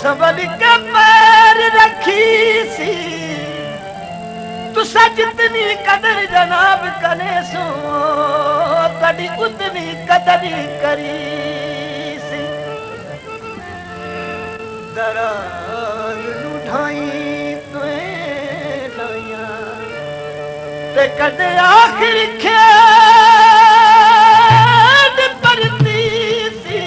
संभल के पैर रखी सी तुसा जितनी कदर जनाब करे सो तड़ी उतनी कदर करी सी दरार उठाई ते कदे आखिर खेद परती सी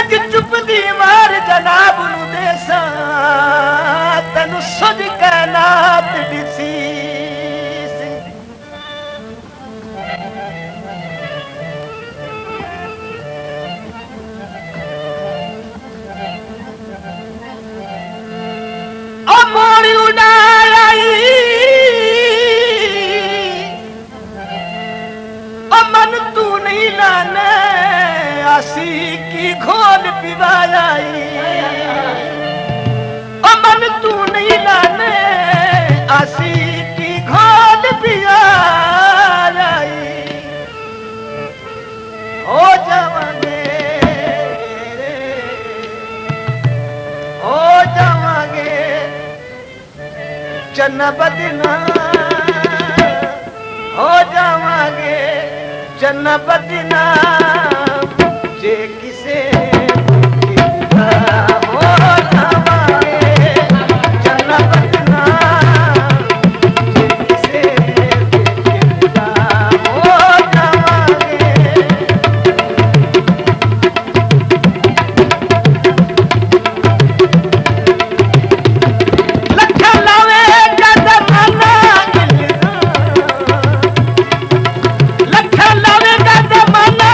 एक चुप दीवार जनाब नू देसा तनु सुध कायनात दिसी सी ओ मोड़ी उड़ाई मन तू नहीं लाने आसी की घोल पिवाई मन तू नहीं लाने आसी की घोल पिवाई हो जावांगे चन्ना बदनाम हो जावांगे चन्ना बदनाम जे किसे हो जावांगे चन्ना बदनाम जे किसे हो जावांगे लखा लावे का जमाना लखा लावे का जमाना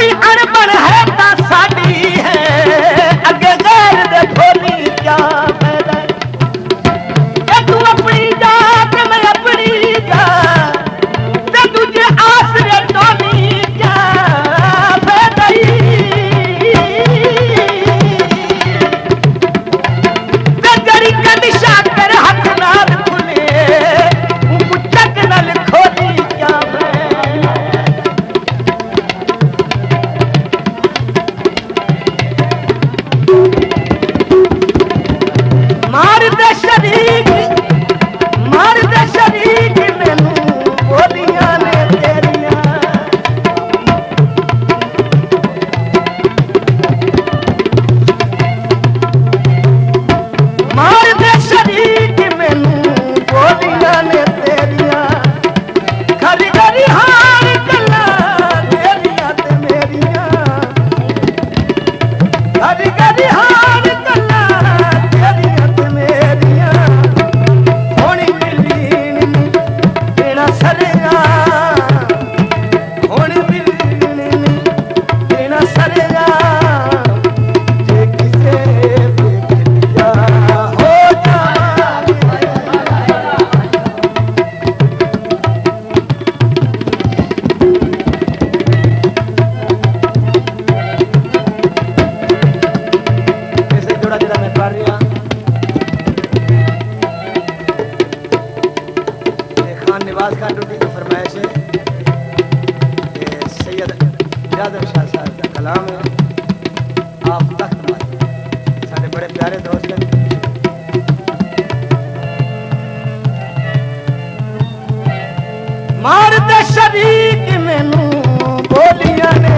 कोई अनबन है ता साडी है अगे गैर दे भोली क्या फायदा ए तू अपनी जा ते मैं अपनी जा ते तुझे आसरे टोली क्या फायदा ते जड़ी कदिशा कर हाथ नाल खुले मुचक नाल खोली क्या मार दे शरीक मैनू बोलियां ने तेरियां मार दे शरीक मैनू बोलियां ने तेरियां खरी खरी हार गल्लां तेरियां ते मेरियां खरी खरी हार गल्लां तेरियां ते मेरियां होनी मिलनी तेरा सरेगा होनी मिलनी तेरा सरेगा जे किसे देख लिया हो ऐसे जोड़ा जोड़ा मैं कर रहा खान नवाज खान टूटी की फरमाइश है ये सैयद यादव शाह साहब का कलाम है आप तख्त मारे सारे बड़े प्यारे दोस्त हैं मार दे शरीक मैनू बोलियां ने